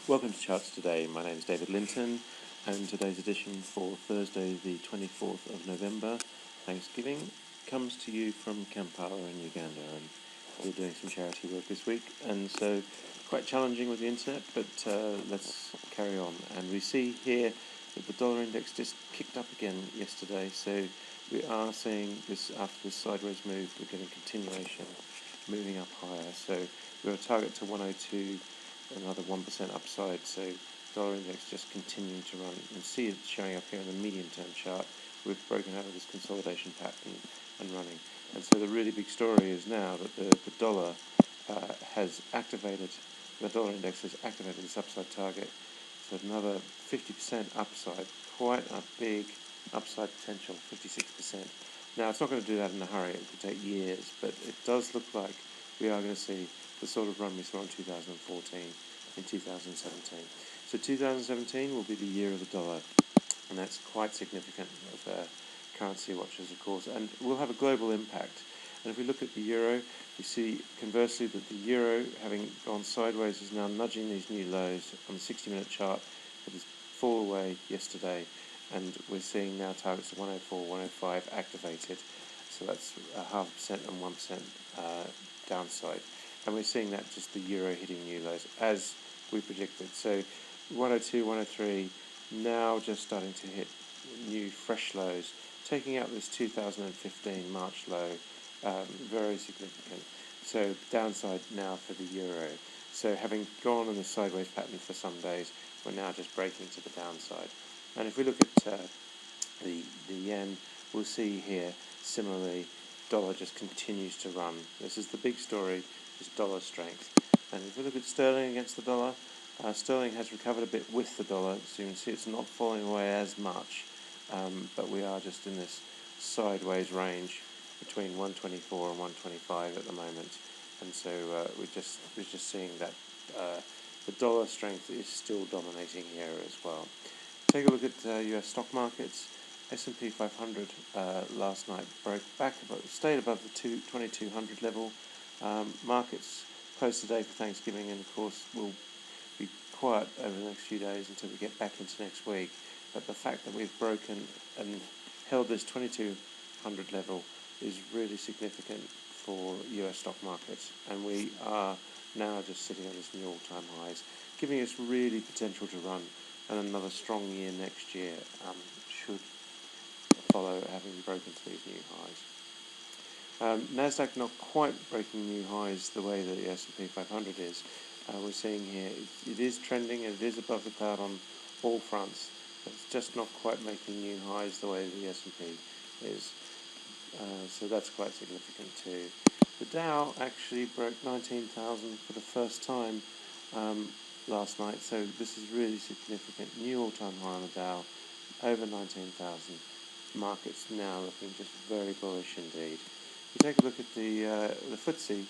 Welcome to Charts Today. My name is David Linton, and today's edition for Thursday, the 24th of November, Thanksgiving, comes to you from Kampala in Uganda. And we're doing some charity work this week, and so quite challenging with the internet, but let's carry on. And we see here that the dollar index just kicked up again yesterday, so we are seeing this after this sideways move, we're getting continuation, moving up higher. So we're a target to 102. Another 1% upside, so dollar index just continuing to run. You can see it showing up here in the medium-term chart. We've broken out of this consolidation pattern and running. And so the really big story is now that the dollar has activated, the dollar index has activated this upside target. So another 50% upside, quite a big upside potential, 56%. Now, it's not going to do that in a hurry. It could take years, but it does look like we are going to see the sort of run we saw in 2014 in 2017. So 2017 will be the year of the dollar, and that's quite significant of currency watchers, of course, and will have a global impact. And if we look at the euro, we see conversely that the euro, having gone sideways, is now nudging these new lows on the 60-minute chart. It has fallen away yesterday, and we're seeing now targets of 104, 105 activated. So that's 0.5% and 1% downside. And we're seeing that just the euro hitting new lows as we predicted. So 102, 103, now just starting to hit new fresh lows, taking out this 2015 March low, very significant. So downside now for the euro. So having gone on this sideways pattern for some days, we're now just breaking to the downside. And if we look at the yen, we'll see here similarly, dollar just continues to run. This is the big story, just dollar strength. And if we look at sterling against the dollar, sterling has recovered a bit with the dollar, so you can see it's not falling away as much, but we are just in this sideways range between 124 and 125 at the moment. And so we're just seeing that the dollar strength is still dominating here as well. Take a look at US stock markets. S&P 500 last night broke back, stayed above the 2200 level. Markets closed today for Thanksgiving, and of course will be quiet over the next few days until we get back into next week. But the fact that we've broken and held this 2200 level is really significant for US stock markets, and we are now just sitting on this new all-time highs, giving us really potential to run, and another strong year next year should follow having broken to these new highs. Nasdaq not quite breaking new highs the way that the S&P 500 is. We're seeing here it is trending, and it is above the cloud on all fronts. It's just not quite making new highs the way that the S&P is. So that's quite significant too. The Dow actually broke 19,000 for the first time last night, so this is really significant. New all-time high on the Dow, over 19,000. Markets now looking just very bullish indeed. If you take a look at the FTSE,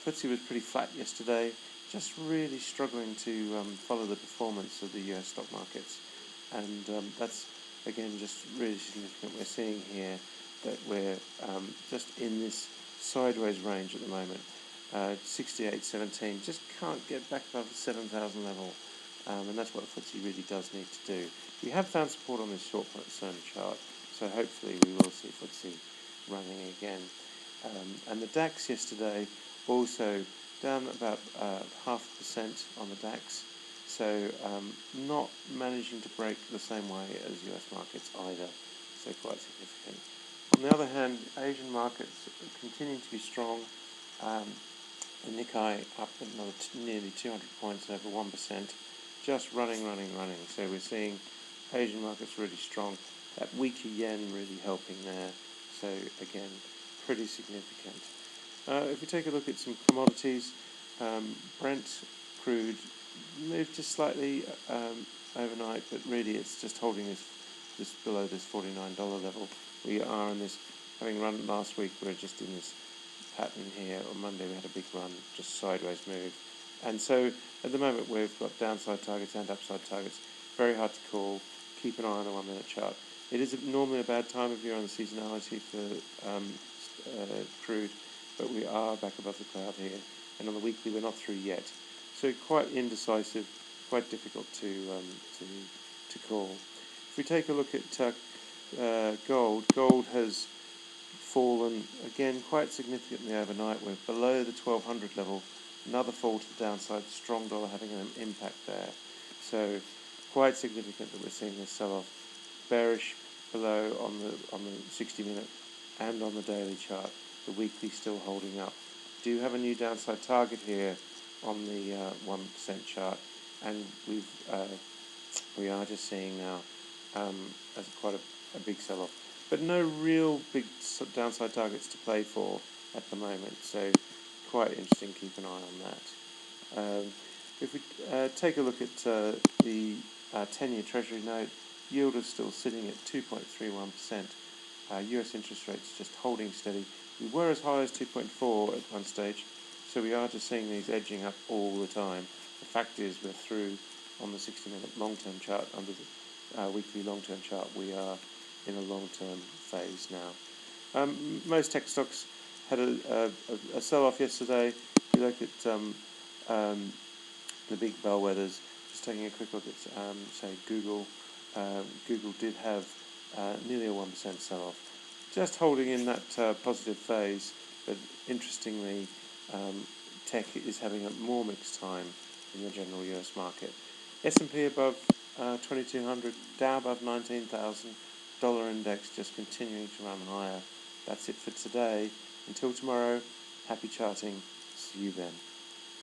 FTSE was pretty flat yesterday, just really struggling to follow the performance of the US stock markets, and that's again just really significant. We're seeing here that we're just in this sideways range at the moment. 68.17, just can't get back above the 7,000 level, and that's what the FTSE really does need to do. We have found support on this short-term chart, so hopefully we will see FTSE running again. And the DAX yesterday also down about 0.5% on the DAX, so not managing to break the same way as US markets either, so quite significant. On the other hand, Asian markets continue to be strong. The Nikkei up another nearly 200 points, over 1%, just running. So we're seeing Asian markets really strong. That weaker yen really helping there. So again, pretty significant. If we take a look at some commodities, Brent crude moved just slightly overnight, but really it's just holding this below this $49 level. We are in this, having run last week, we're just in this pattern here. On Monday we had a big run, just sideways move. And so at the moment we've got downside targets and upside targets. Very hard to call. Keep an eye on the 1 minute chart. It is normally a bad time of year on the seasonality for crude, but we are back above the cloud here. And on the weekly we're not through yet. So quite indecisive. quite difficult to call. If we take a look at gold has fallen again quite significantly overnight. We're below the 1200 level. Another fall to the downside. Strong dollar having an impact there. So quite significant that we're seeing this sell-off. Bearish below on the 60-minute and on the daily chart. The weekly still holding up. Do have a new downside target here on the 1% chart, and we are just seeing now as quite a big sell-off, but no real big downside targets to play for at the moment. So quite interesting. Keep an eye on that. If we take a look at the 10-year Treasury note, yield is still sitting at 2.31%. US interest rates just holding steady. We were as high as 2.4 at one stage, so we are just seeing these edging up all the time. The fact is we're through on the 60-minute long-term chart. Under the weekly long-term chart, we are in a long-term phase now. Most tech stocks had a sell-off yesterday. If you look at the big bellwethers, just taking a quick look at, say, Google. Google did have nearly a 1% sell-off. Just holding in that positive phase, but interestingly, tech is having a more mixed time in the general US market. S&P above 2200, Dow above 19,000, dollar index just continuing to run higher. That's it for today. Until tomorrow, happy charting. See you then.